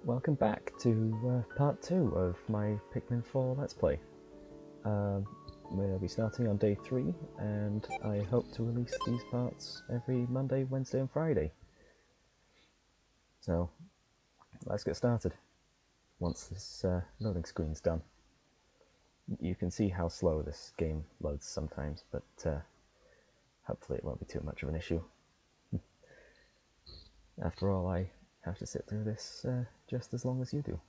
Welcome back to part 2 of my Pikmin 4 Let's Play. We'll be starting on day 3, and I hope to release these parts every Monday, Wednesday and Friday. So, let's get started, once this loading screen's done. You can see how slow this game loads sometimes, but hopefully it won't be too much of an issue. After all, I have to sit through this just as long as you do,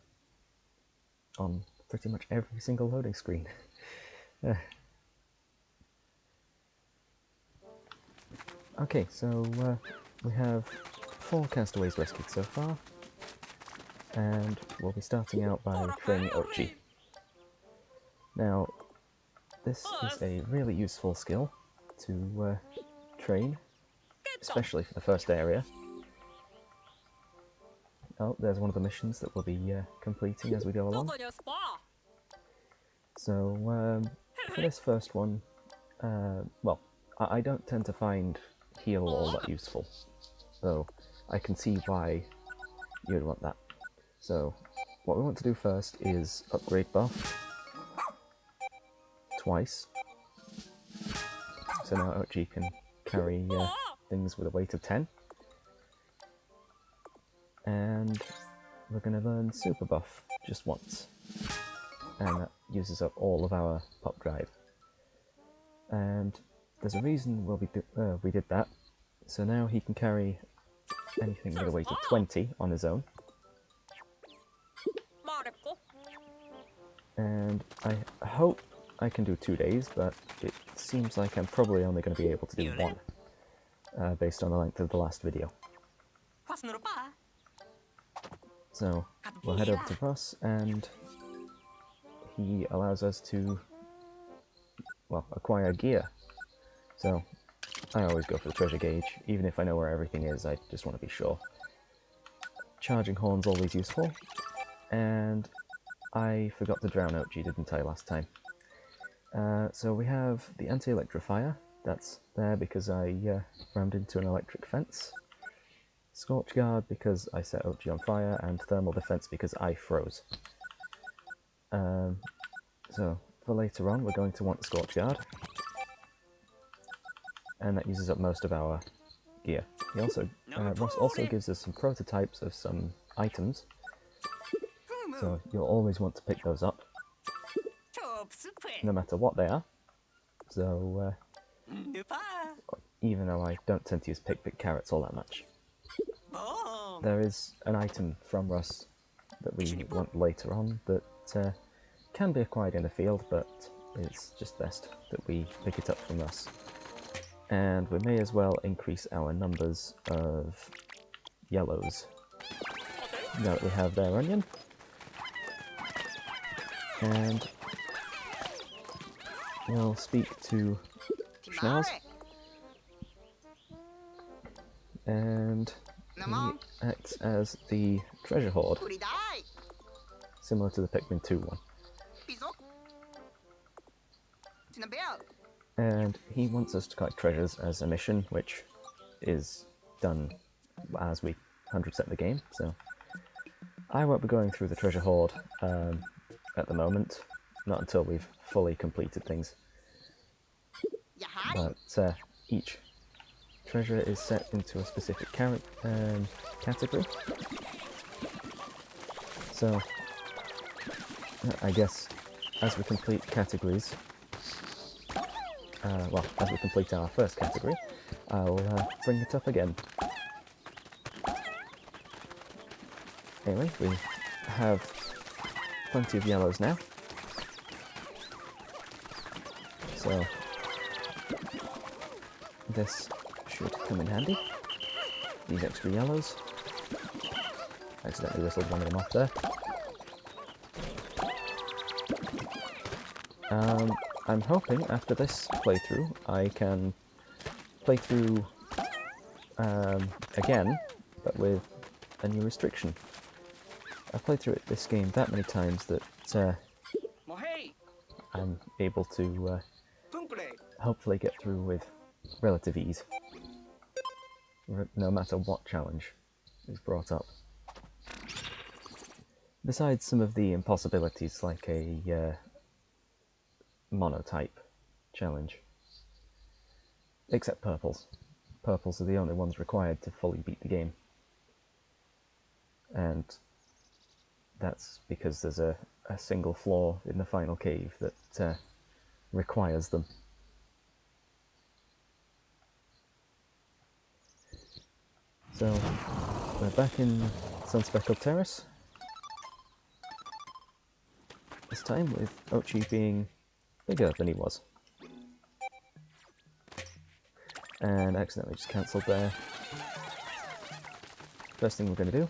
on pretty much every single loading screen. Okay, so we have 4 castaways rescued so far, and we'll be starting out by training Ochi. Now, this is a really useful skill to train, especially for the first area. Oh, there's one of the missions that we'll be completing as we go along. So, for this first one, well, I don't tend to find heal all that useful, though I can see why you'd want that. So, what we want to do first is upgrade buff twice. So now Ochi can carry things with a weight of 10. And we're going to learn super buff just once, and that uses up all of our pop drive. And there's a reason we did that. So now he can carry anything with a weight of 20 on his own. And I hope I can do 2 days, but it seems like I'm probably only going to be able to do 1, based on the length of the last video. So we'll head over to Ross, and he allows us to, well, acquire gear. So I always go for the treasure gauge, even if I know where everything is. I just want to be sure. Charging horn's always useful, and I forgot to drown Ochi, didn't I, last time? So we have the anti-electrifier. That's there because I rammed into an electric fence. Scorch Guard because I set Ochi on fire, and Thermal Defense because I froze. So for later on, we're going to want the Scorch Guard, and that uses up most of our gear. He also, Ross also gives us some prototypes of some items, so you'll always want to pick those up, no matter what they are. So even though I don't tend to use pick carrots all that much. There is an item from Russ that we want later on that can be acquired in the field, but it's just best that we pick it up from Russ. And we may as well increase our numbers of yellows. Now that we have their onion. And we'll speak to Schnells. And he acts as the treasure hoard, similar to the Pikmin 2 one. And he wants us to collect treasures as a mission, which is done as we 100% the game, so I won't be going through the treasure hoard at the moment, not until we've fully completed things. But each treasure is set into a specific category. So, I guess as we complete categories, well, as we complete our first category, I'll bring it up again. Anyway, we have plenty of yellows now. So, this should come in handy. These extra yellows. Accidentally whistled one of them off there. I'm hoping after this playthrough I can play through again, but with a new restriction. I've played through this game that many times that I'm able to hopefully get through with relative ease, no matter what challenge is brought up. Besides some of the impossibilities like a monotype challenge. Except purples. Purples are the only ones required to fully beat the game. And that's because there's a single floor in the final cave that requires them. So, we're back in Sunspeckled Terrace. This time with Ochi being bigger than he was. And accidentally just cancelled there. First thing we're going to do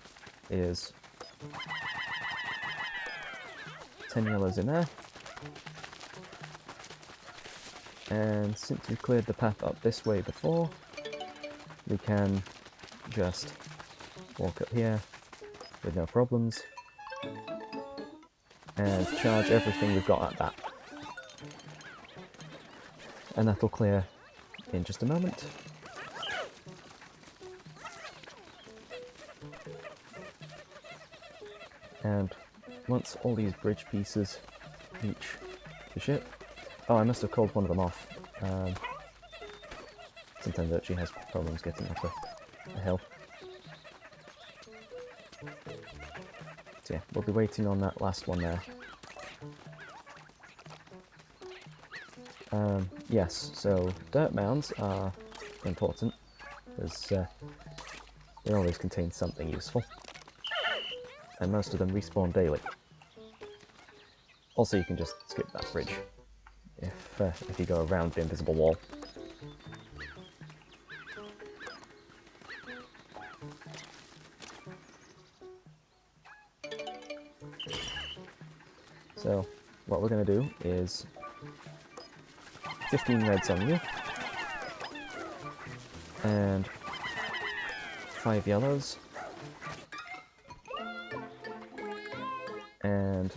is 10 yellows in there. And since we cleared the path up this way before, we can just walk up here with no problems and charge everything we've got at that. And that'll clear in just a moment. And once all these bridge pieces reach the ship... Oh, I must have called one of them off. Sometimes it actually has problems getting up a hill. So yeah, we'll be waiting on that last one there. Yes, so dirt mounds are important, as they always contain something useful. And most of them respawn daily. Also, you can just skip that bridge if you go around the invisible wall. So, what we're going to do is 15 reds on you, and 5 yellows, and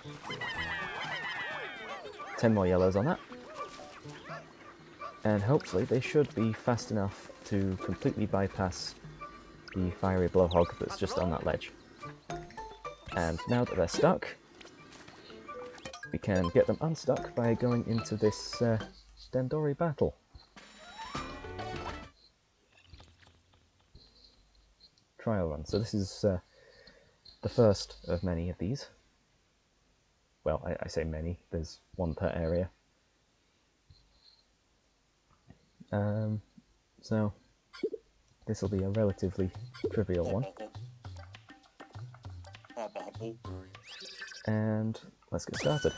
10 more yellows on that, and hopefully they should be fast enough to completely bypass the fiery blowhog that's just on that ledge. And now that they're stuck, we can get them unstuck by going into this Dendori battle. Trial run. So this is the first of many of these. Well, I say many, there's one per area. So this will be a relatively trivial one. And let's get started.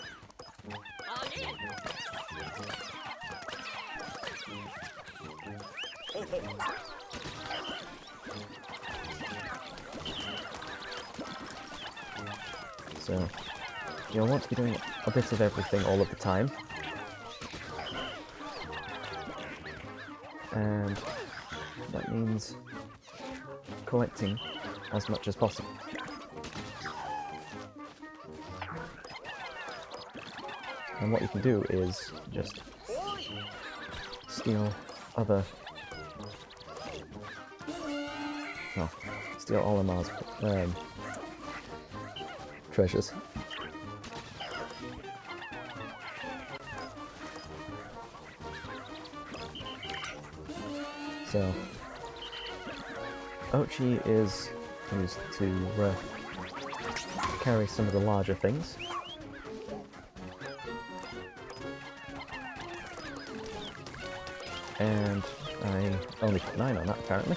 So you'll want to be doing a bit of everything all of the time. And that means collecting as much as possible. And what you can do is just steal other... well, steal Olimar's treasures. So, Ochi is used to carry some of the larger things. And I only put 9 on that, apparently.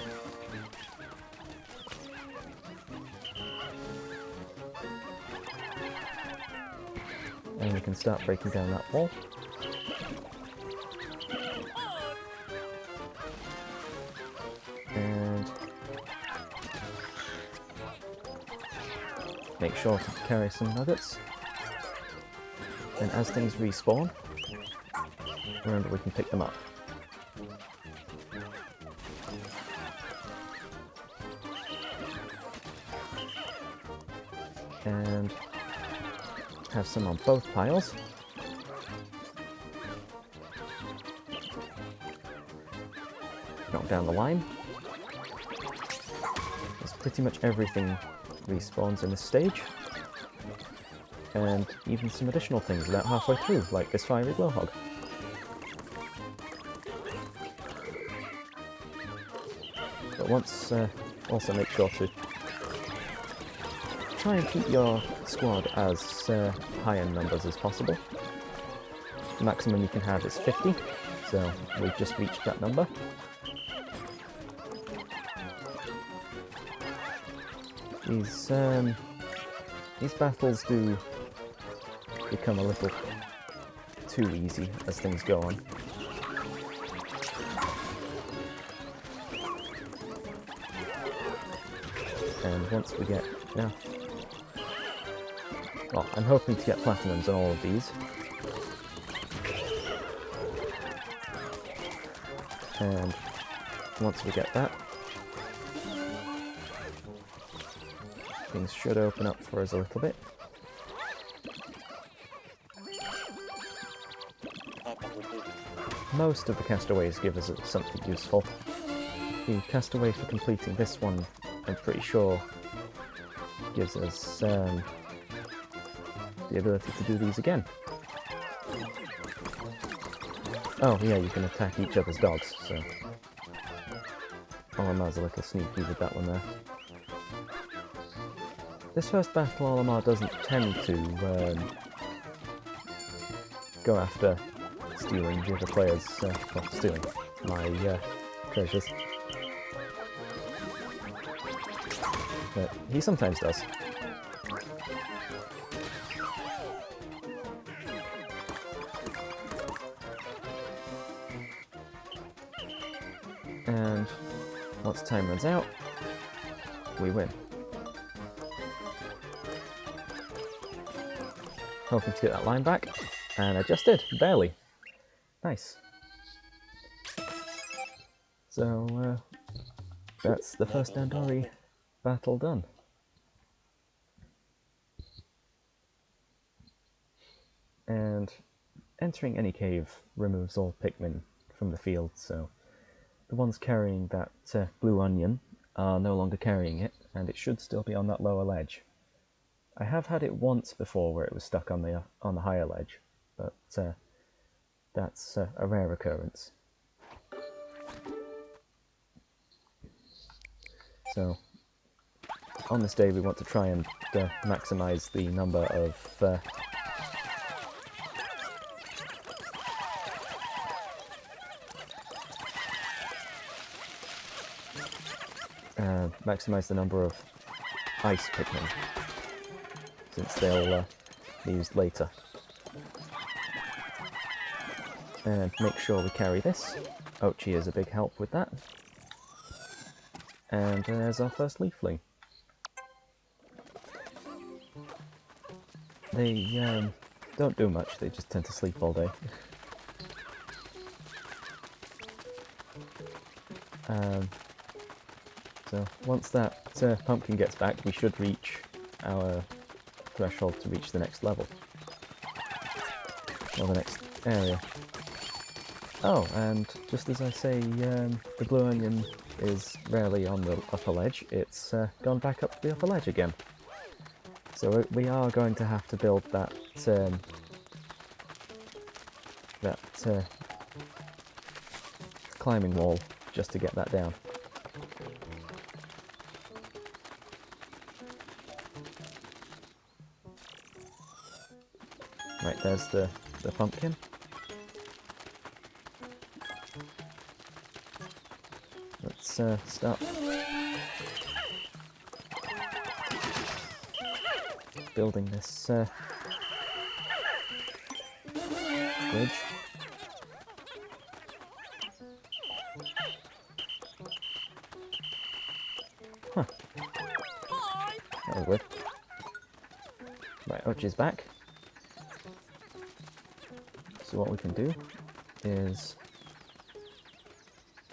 And we can start breaking down that wall. And make sure to carry some nuggets. And as things respawn, remember we can pick them up. And have some on both piles. Knock down the line. As pretty much everything respawns in this stage. and even some additional things about halfway through, like this fiery blowhog. But also make sure to try and keep your squad as high in numbers as possible. The maximum you can have is 50, so we've just reached that number. These battles do become a little too easy as things go on. And once we get enough... Well, I'm hoping to get platinums on all of these. And once we get that, things should open up for us a little bit. Most of the castaways give us something useful. The castaway for completing this one, I'm pretty sure, gives us the ability to do these again. Oh yeah, you can attack each other's dogs, so... Olimar's a little sneaky with that one there. This first battle, Olimar doesn't tend to go after stealing the other players', well, stealing my treasures. But he sometimes does. And once time runs out, we win. Hoping to get that line back, and I just did, barely. Nice. So, that's the first Dandori battle done. And entering any cave removes all Pikmin from the field, so the ones carrying that blue onion are no longer carrying it, and it should still be on that lower ledge. I have had it once before where it was stuck on the higher ledge, but that's a rare occurrence. So, on this day we want to try and maximize the number of ice Pikmin, since they'll be used later. And make sure we carry this. Ochi is a big help with that. And there's our first leafling. They don't do much, they just tend to sleep all day. So once that pumpkin gets back, we should reach our threshold to reach the next level. Or the next area. Oh, and just as I say, the blue onion is rarely on the upper ledge, it's gone back up the upper ledge again. So we are going to have to build that climbing wall just to get that down. Right, there's the pumpkin. Let's start building this bridge. Huh. That was weird. Right, Ochi's back. So what we can do is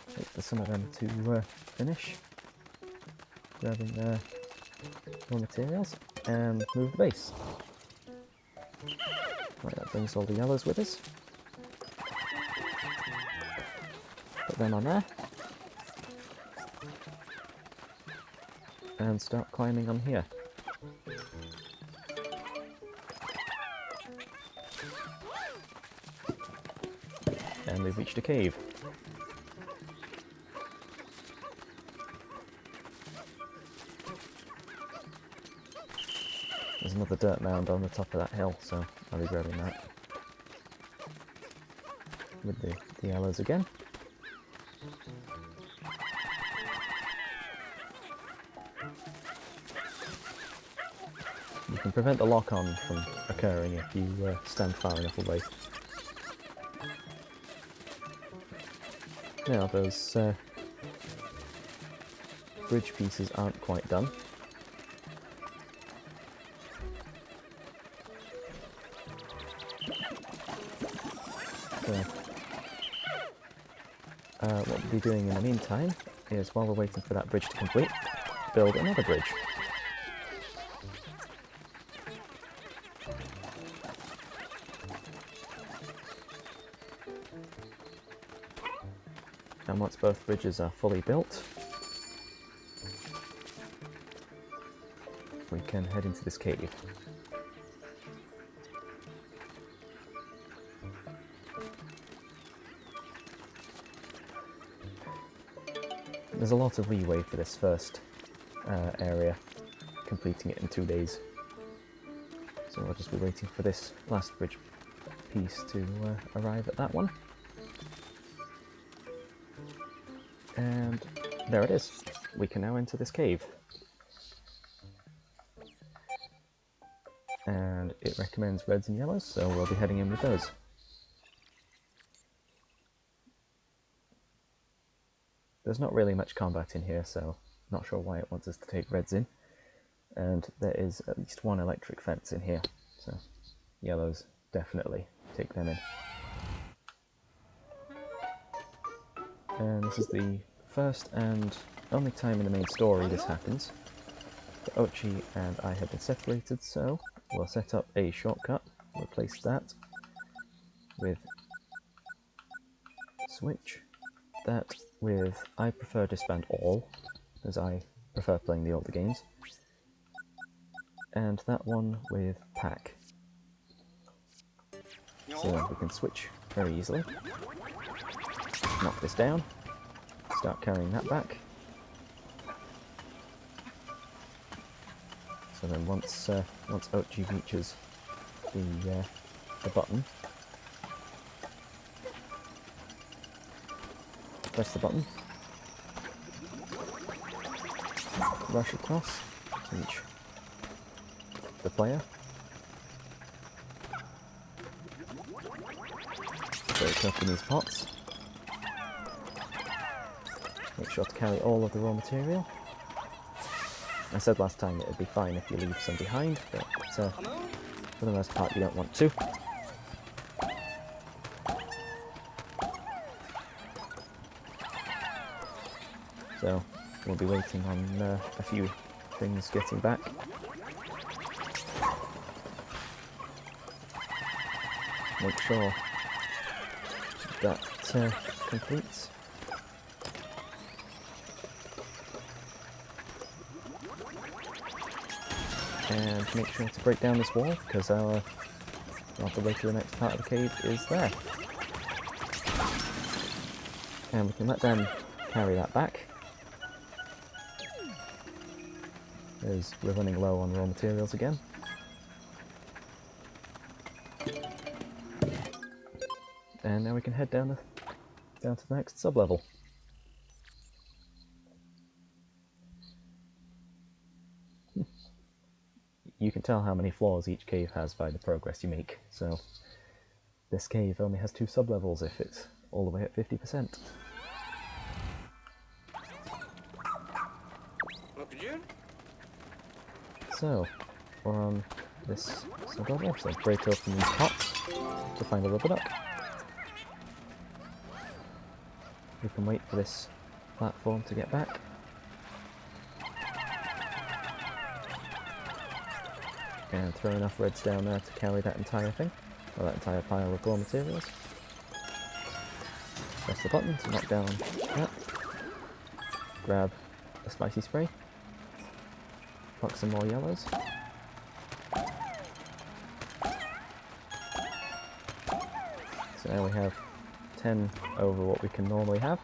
wait for some of them to finish grabbing more materials and move the base. Right, that brings all the yellows with us. Put them on there. And start climbing on here. And we've reached a cave. There's another dirt mound on the top of that hill, so I'll be grabbing that. With the yellows again. You can prevent the lock-on from occurring if you stand far enough away. Now those bridge pieces aren't quite done. So, what we'll be doing in the meantime is, while we're waiting for that bridge to complete, build another bridge. And once both bridges are fully built, we can head into this cave. There's a lot of leeway for this first area, completing it in 2 days. So I'll just be waiting for this last bridge piece to arrive at that one. And there it is. We can now enter this cave. And it recommends reds and yellows, so we'll be heading in with those. There's not really much combat in here, so not sure why it wants us to take reds in. And there is at least one electric fence in here, so yellows definitely take them in. And this is the first and only time in the main story this happens. Ochi and I have been separated, so we'll set up a shortcut, replace that with switch, that with I prefer disband all, as I prefer playing the older games, and that one with pack. So we can switch very easily. Knock this down, start carrying that back. So then once Ochi reaches the button, press the button, rush across to reach the player. Very careful in these pots. Make sure to carry all of the raw material. I said last time it would be fine if you leave some behind, but for the most part you don't want to. So we'll be waiting on a few things getting back. Make sure that completes. And make sure to break down this wall, because the way to the next part of the cave is there. And we can let them carry that back, as we're running low on raw materials again. And now we can head down to the next sub-level. You can tell how many floors each cave has by the progress you make, so this cave only has 2 sub-levels if it's all the way at 50%. So, we're on this sub-level, so break open these pots to find the rubber duck. We can wait for this platform to get back. And throw enough reds down there to carry that entire thing, or that entire pile of raw materials. Press the button to knock down that. Grab a spicy spray. Pluck some more yellows. So now we have 10 over what we can normally have.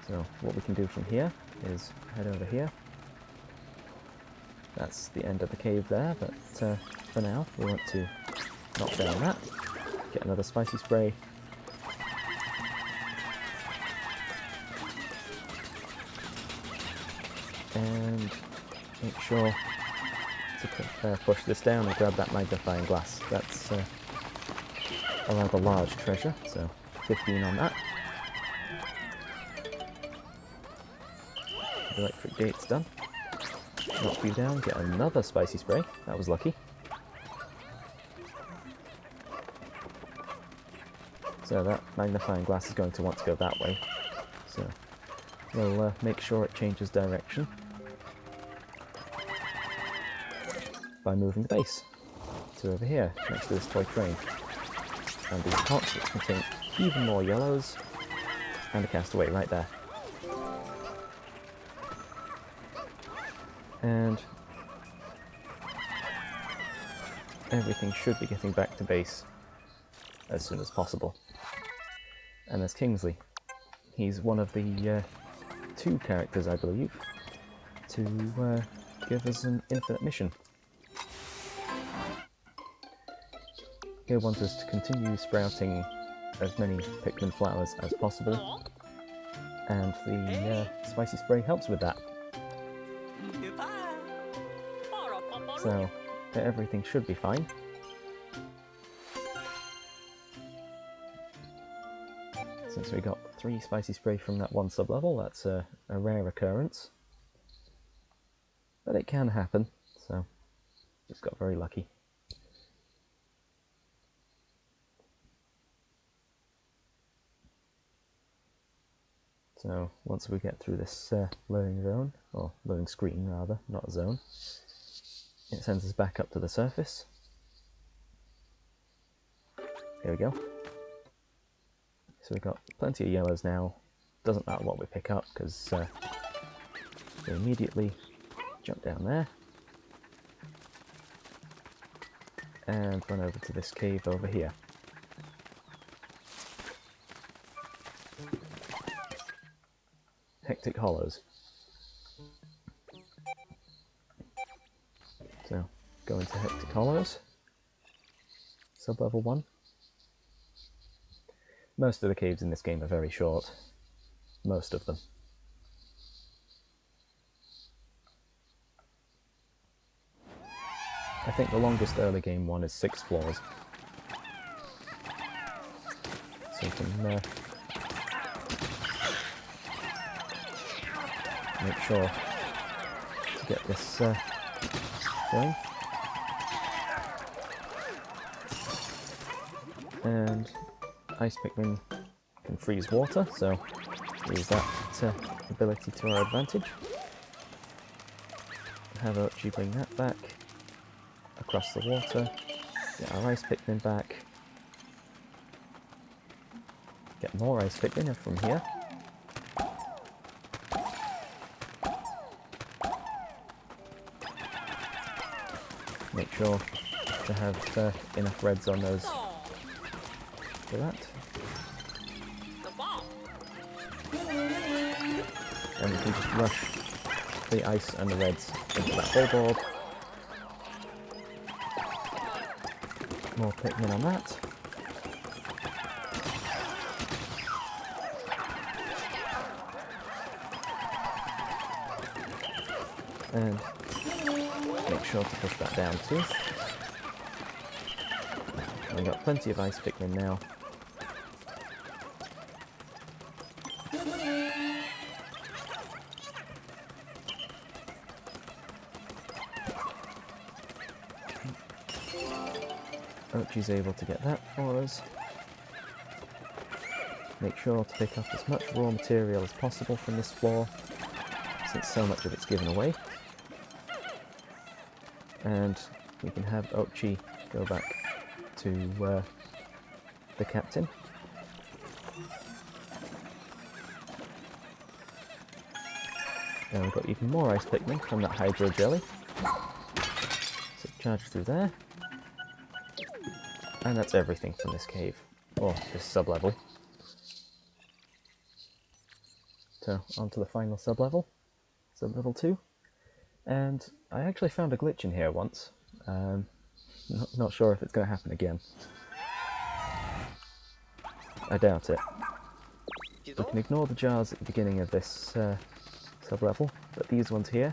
So what we can do from here is head over here. That's the end of the cave there, but for now we want to knock down that, get another spicy spray, and make sure to push this down and grab that magnifying glass. That's a rather large treasure, so 15 on that. The electric gate's done. Knock you down, get another spicy spray. That was lucky. So that magnifying glass is going to want to go that way. So we'll make sure it changes direction by moving the base to over here, next to this toy train. And these pots, which contain even more yellows, and a castaway right there. And everything should be getting back to base as soon as possible. And there's Kingsley. He's one of the 2 characters, I believe, to give us an infinite mission. He'll want us to continue sprouting as many Pikmin flowers as possible, and the spicy spray helps with that. So everything should be fine. Since we got 3 spicy spray from that one sub-level, that's a rare occurrence. But it can happen, so just got very lucky. So once we get through this loading zone, or loading screen rather, not a zone, it sends us back up to the surface. Here we go. So we've got plenty of yellows now. Doesn't matter what we pick up, because we immediately jump down there and run over to this cave over here. Hectic Hollows. So, go into Hectic Hollows. Sub-level 1. Most of the caves in this game are very short. Most of them. I think the longest early game one is 6 floors. So we can make sure to get this going. And Ice Pikmin can freeze water, so use that ability to our advantage. Have Ochi bring that back across the water, get our Ice Pikmin back, get more Ice Pikmin from here. Make sure to have enough reds on those for that. And we can just rush the ice and the reds into that whole board. More Pikmin on that. And make sure to push that down too. And we've got plenty of Ice Pikmin now. Ochi's able to get that for us. Make sure to pick up as much raw material as possible from this floor, since so much of it's given away. And we can have Ochi go back to the captain. And we've got even more Ice Pikmin from that Hydro Jelly. So charge through there. And that's everything from this cave, or this sub-level. So, on to the final sub-level, sub-level 2. And I actually found a glitch in here once. Not sure if it's going to happen again. I doubt it. We can ignore the jars at the beginning of this sub-level, but these ones here,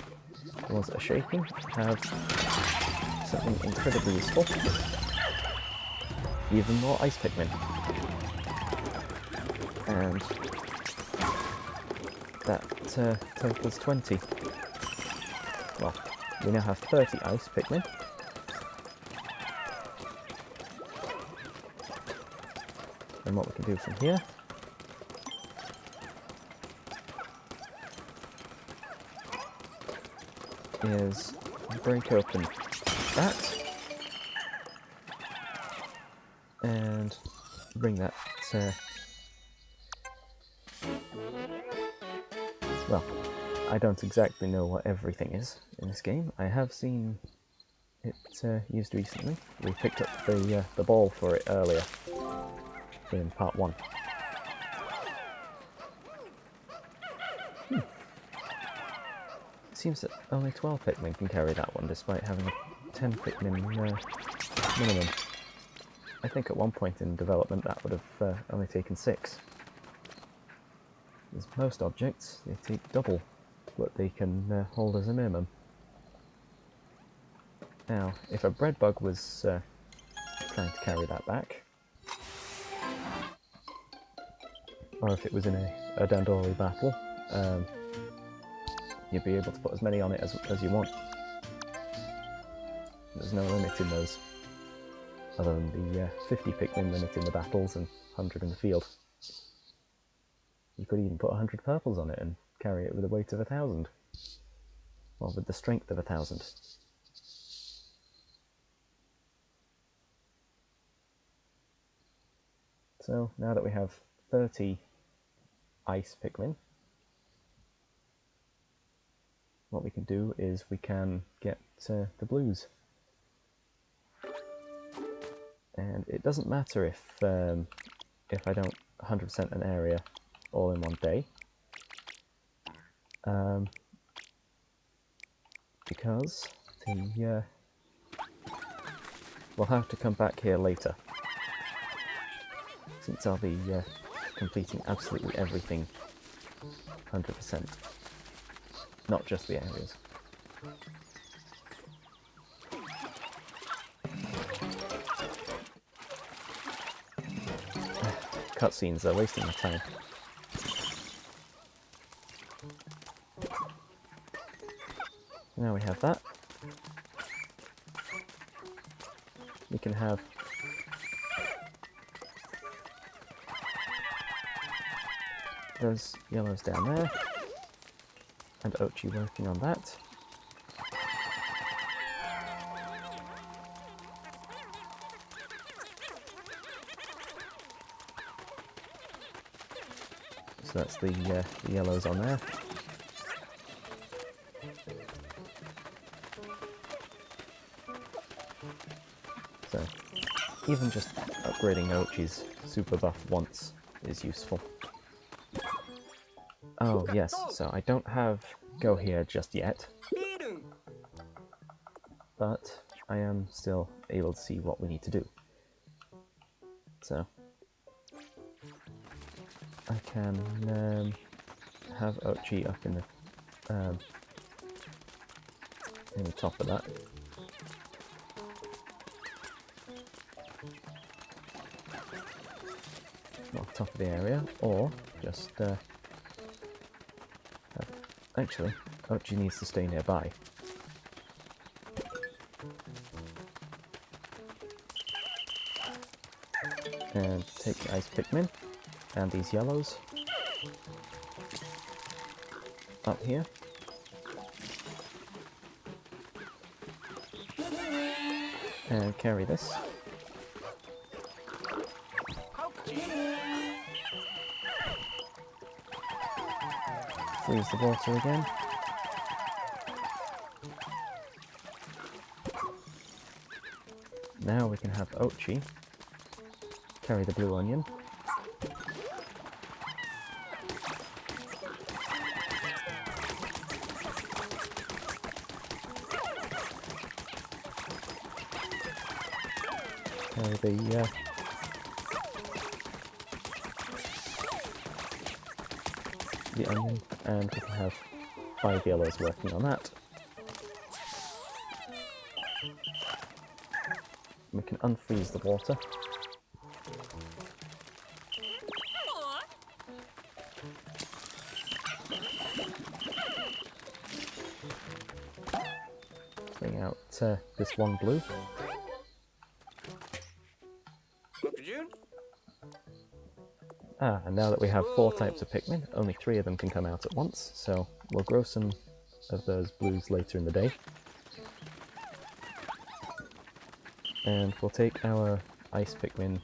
the ones that are shaking, have something incredibly useful. Even more ice Pikmin. And that totals 20. Well, we now have 30 ice Pikmin. And what we can do from here is break open that and bring that well, I don't exactly know what everything is in this game. I have seen it used recently. We picked up the ball for it earlier in part 1. It seems that only 12 Pikmin can carry that one, despite having a 10 Pikmin minimum. I think at one point in development that would have only taken 6. As most objects, they take double what they can hold as a minimum. Now, if a bread bug was trying to carry that back, or if it was in a Dandori battle, you'd be able to put as many on it as you want. There's no limit in those, other than the 50 Pikmin limit in the battles and 100 in the field. You could even put 100 purples on it and carry it with a weight of 1,000. Well, with the strength of 1,000. So, now that we have 30 ice Pikmin, what we can do is we can get the blues. And it doesn't matter if I don't 100% an area all in one day, because we'll have to come back here later, since I'll be completing absolutely everything 100%, not just the areas. Cutscenes are wasting my time. Now we have that. We can have those yellows down there, and Ochi working on that. So that's the yellows on there. So even just upgrading Ochi's super buff once is useful. Oh yes, so I don't have Go here just yet, but I am still able to see what we need to do. So I can have Ochi up in the top of that. Well, top of the area, or just actually, Ochi needs to stay nearby. And take the ice Pikmin and these yellows up here. And carry this. Freeze the water again. Now we can have Ochi carry the blue onion. Carry the onion, and we can have 5 yellows working on that. We can unfreeze the water. Bring out this one blue. And now that we have 4 types of Pikmin, only 3 of them can come out at once, so we'll grow some of those blues later in the day. And we'll take our ice Pikmin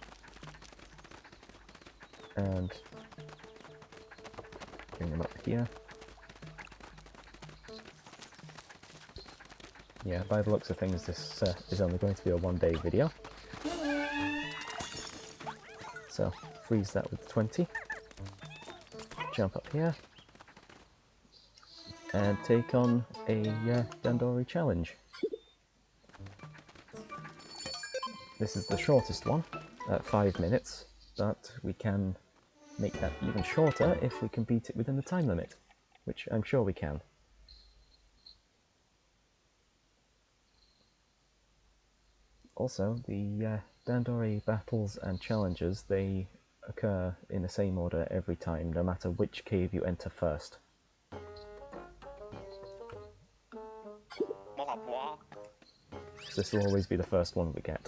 and bring them up here. Yeah, by the looks of things, this is only going to be a 1-day video. So, freeze that with 20. Jump up here. And take on a Dandori challenge. This is the shortest one, at 5 minutes, but we can make that even shorter if we can beat it within the time limit, which I'm sure we can. Also, the Dandori battles and challenges, they occur in the same order every time, no matter which cave you enter first. This will always be the first one we get.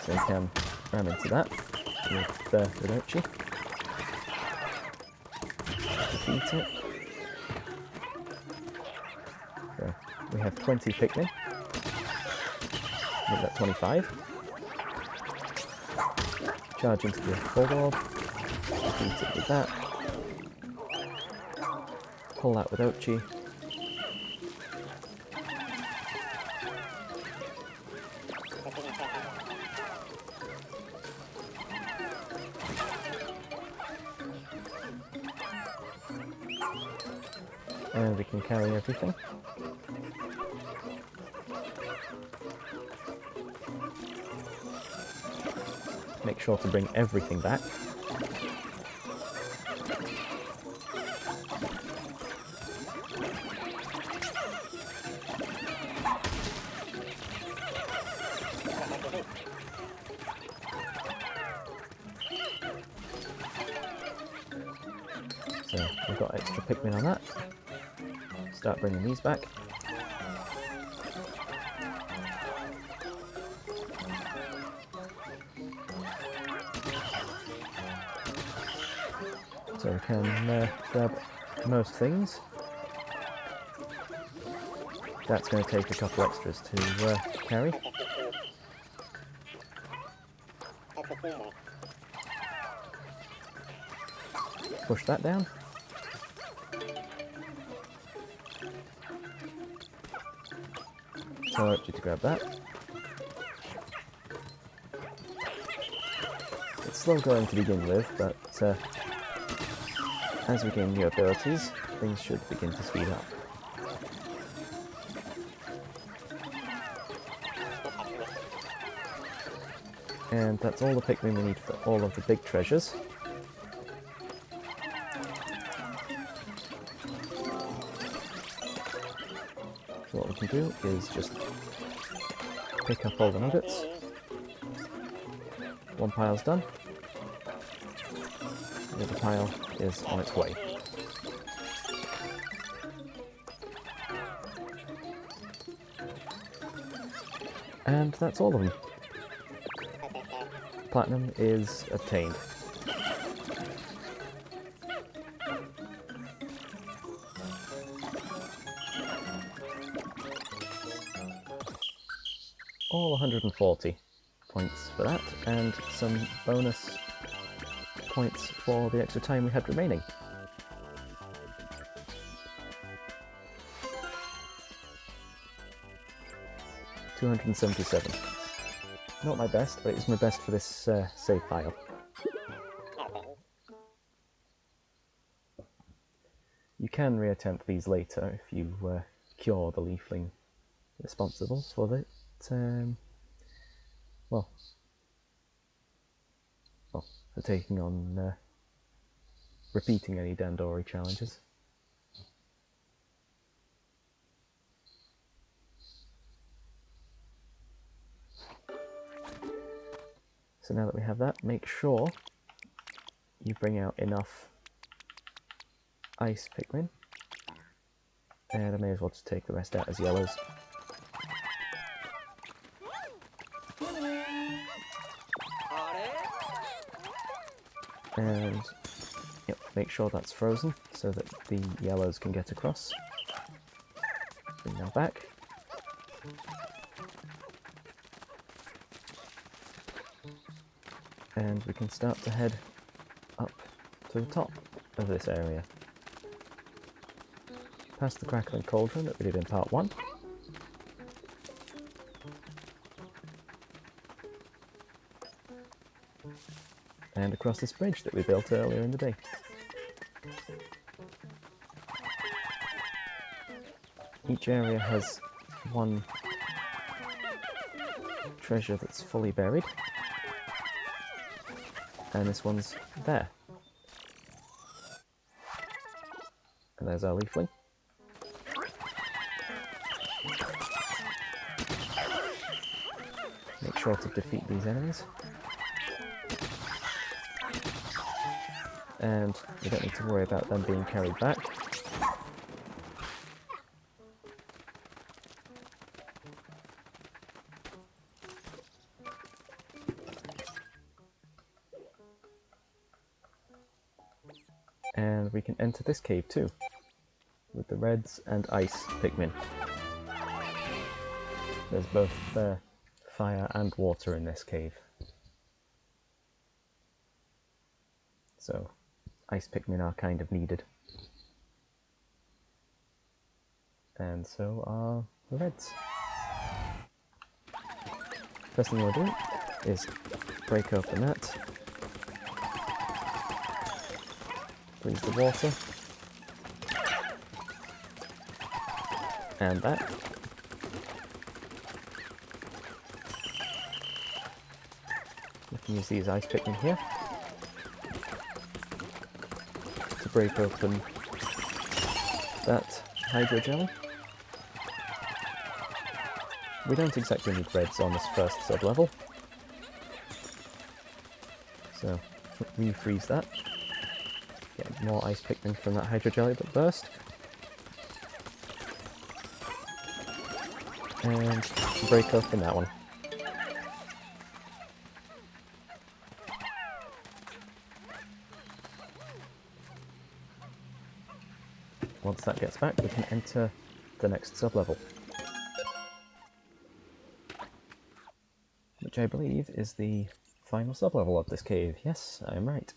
So we can ram into that with Ochi. Defeat it. So we have 20 Pikmin. Make that 25. Charge into the full orb. Defeat it with that. Pull that with Ochi. And we can carry everything. Make sure to bring everything back. So we've got extra Pikmin on that. Start bringing these back. So we can grab most things. That's going to take a couple extras to carry. Push that down. Tell Archie to grab that. It's slow going to begin with, but as we gain new abilities, things should begin to speed up. And that's all the Pikmin we need for all of the big treasures. So what we can do is just pick up all the nuggets. One pile's done. The other pile is on its way. And that's all of them. Platinum is obtained. All 140 points for that, and some bonus points for the extra time we had remaining. $277. Not my best, but it's my best for this save file. You can reattempt these later if you cure the leafling responsible for it. Well, for taking on repeating any Dandori challenges. So now that we have that, make sure you bring out enough ice Pikmin. And I may as well just take the rest out as yellows. And yep, make sure that's frozen so that the yellows can get across. Bring that back. And we can start to head up to the top of this area. Past the crackling cauldron that we did in part 1. And across this bridge that we built earlier in the day. Each area has one treasure that's fully buried. And this one's there. And there's our leafling. Make sure to defeat these enemies. And we don't need to worry about them being carried back. And we can enter this cave too, with the reds and ice Pikmin. There's both fire and water in this cave. So, ice Pikmin are kind of needed. And so are the reds. First thing we'll do is break open that. Freeze the water. And that. We can use these ice Pikmin here to break open that hydro jelly. We don't exactly need reds on this first sub-level, so refreeze that. Get more ice Pikmin from that hydro jelly that burst. And break open that one. Once that gets back, we can enter the next sub-level, which I believe is the final sub-level of this cave. Yes, I am right.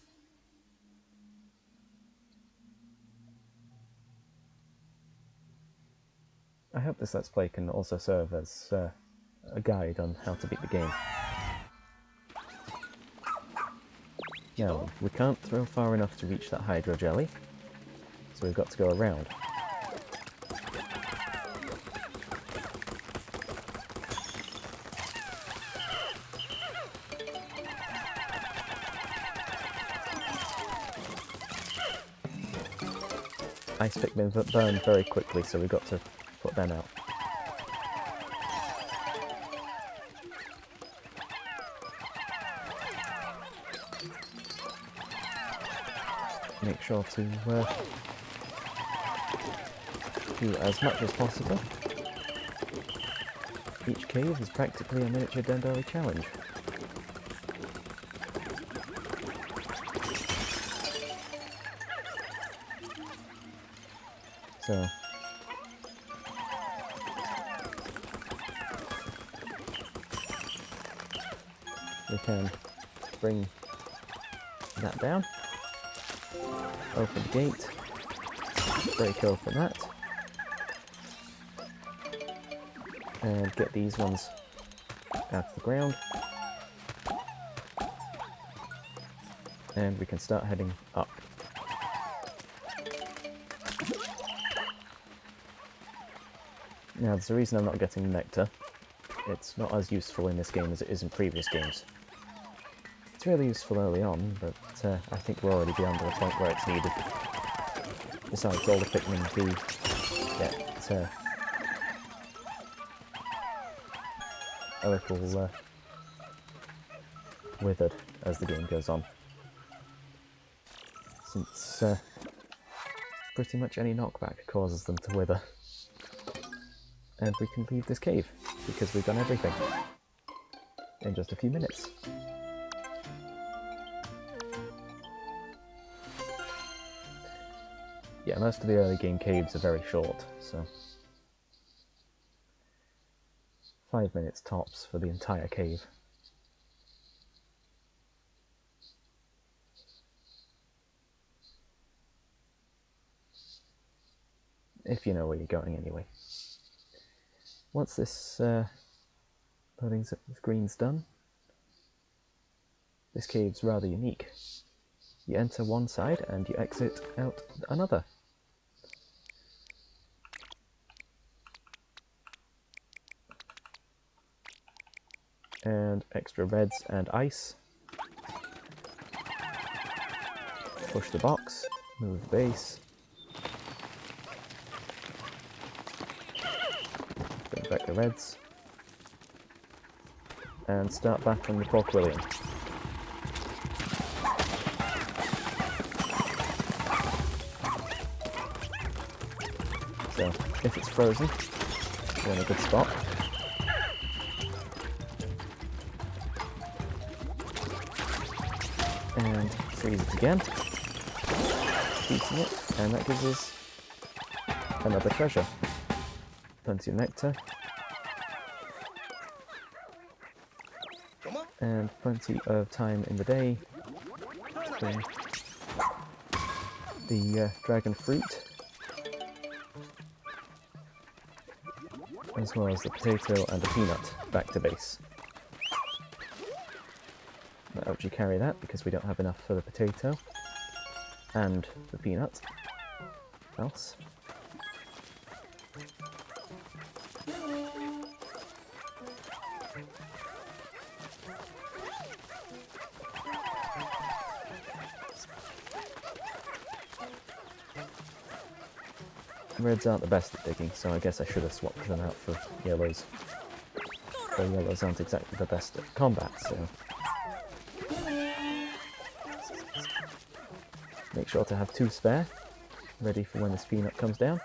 I hope this Let's Play can also serve as a guide on how to beat the game. Now, we can't throw far enough to reach that hydro jelly, so we've got to go around. Ice Pikmin burn very quickly, so we've got to put them out. Make sure to do as much as possible. Each cave is practically a miniature Dandori challenge. So we can bring that down, open the gate, break open that, and get these ones out of the ground. And we can start heading up. Now, there's a reason I'm not getting nectar. It's not as useful in this game as it is in previous games. It's really useful early on, but I think we're already beyond the point where it's needed. Besides, all the Pikmin do get a little withered as the game goes on. Since pretty much any knockback causes them to wither. And we can leave this cave, because we've done everything in just a few minutes. Yeah, most of the early game caves are very short, so 5 minutes tops for the entire cave. If you know where you're going anyway. Once this loading screen's done, this cave's rather unique. You enter one side and you exit out another. And extra reds and ice. Push the box, move the base. Bring back the reds. And start battling the Pork William. So, if it's frozen, you're in a good spot. And freeze it again. Eating it, and that gives us another treasure. Plenty of nectar. And plenty of time in the day to bring the dragon fruit, as well as the potato and the peanut back to base. Not helps you carry that because we don't have enough for the potato and the peanut. Else. Reds aren't the best at digging, so I guess I should have swapped them out for yellows. Though yellows aren't exactly the best at combat, so... Make sure to have 2 spare, ready for when this peanut comes down.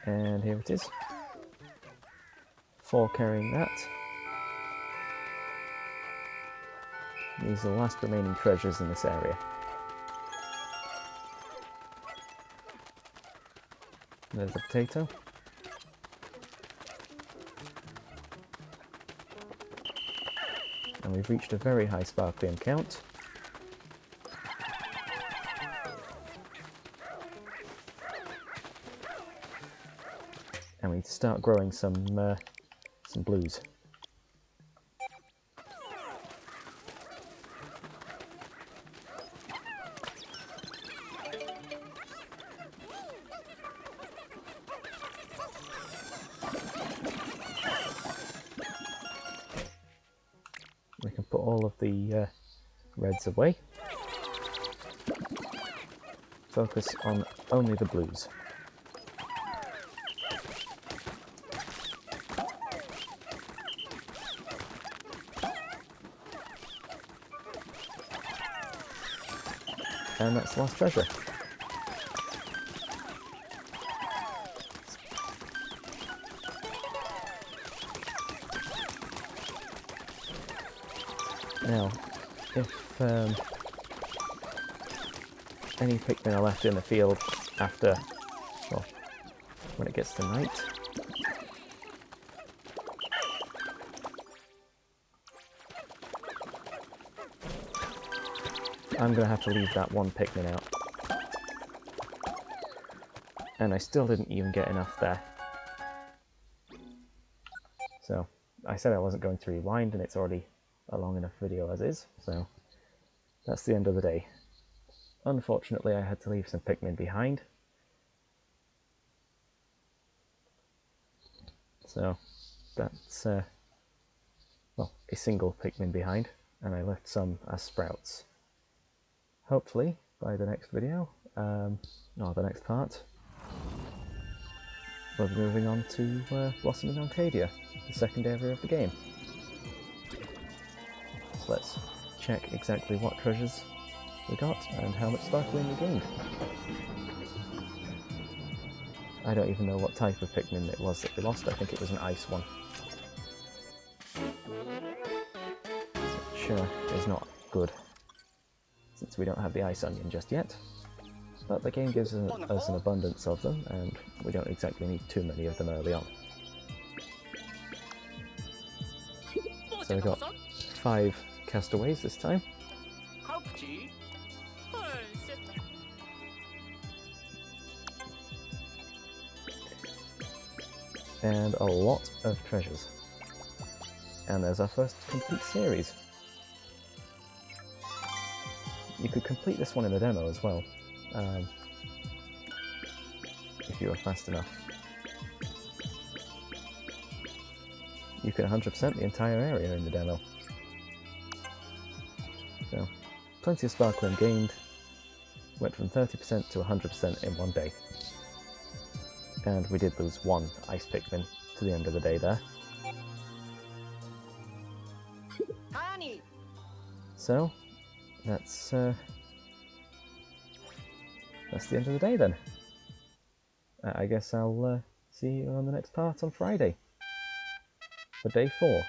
And here it is. 4 carrying that. These are the last remaining treasures in this area. There's the potato. And we've reached a very high sparklium count. And we need to start growing some blues. We can put all of the reds away. Focus on only the blues. And that's the last treasure. Now, if any Pikmin are left in the field after, well, when it gets to night, I'm going to have to leave that one Pikmin out. And I still didn't even get enough there. So I said I wasn't going to rewind, and it's already a long enough video as is, so that's the end of the day. Unfortunately, I had to leave some Pikmin behind. So that's, well, a single Pikmin behind, and I left some as sprouts. Hopefully, by the next video, or the next part, we'll be moving on to Blossoming Arcadia, the second area of the game. So let's check exactly what treasures we got and how much sparkling we gained. I don't even know what type of Pikmin it was that we lost. I think it was an ice one, which is not good since we don't have the ice onion just yet. But the game gives us an abundance of them, and we don't exactly need too many of them early on. So we got 5 castaways this time. And a lot of treasures. And there's our first complete series. You could complete this one in the demo as well, if you were fast enough. You could 100% the entire area in the demo. So, plenty of sparkling gained. Went from 30% to 100% in one day. And we did lose 1 ice Pikmin to the end of the day there. So, that's the end of the day then. I guess I'll see you on the next part on Friday for day 4.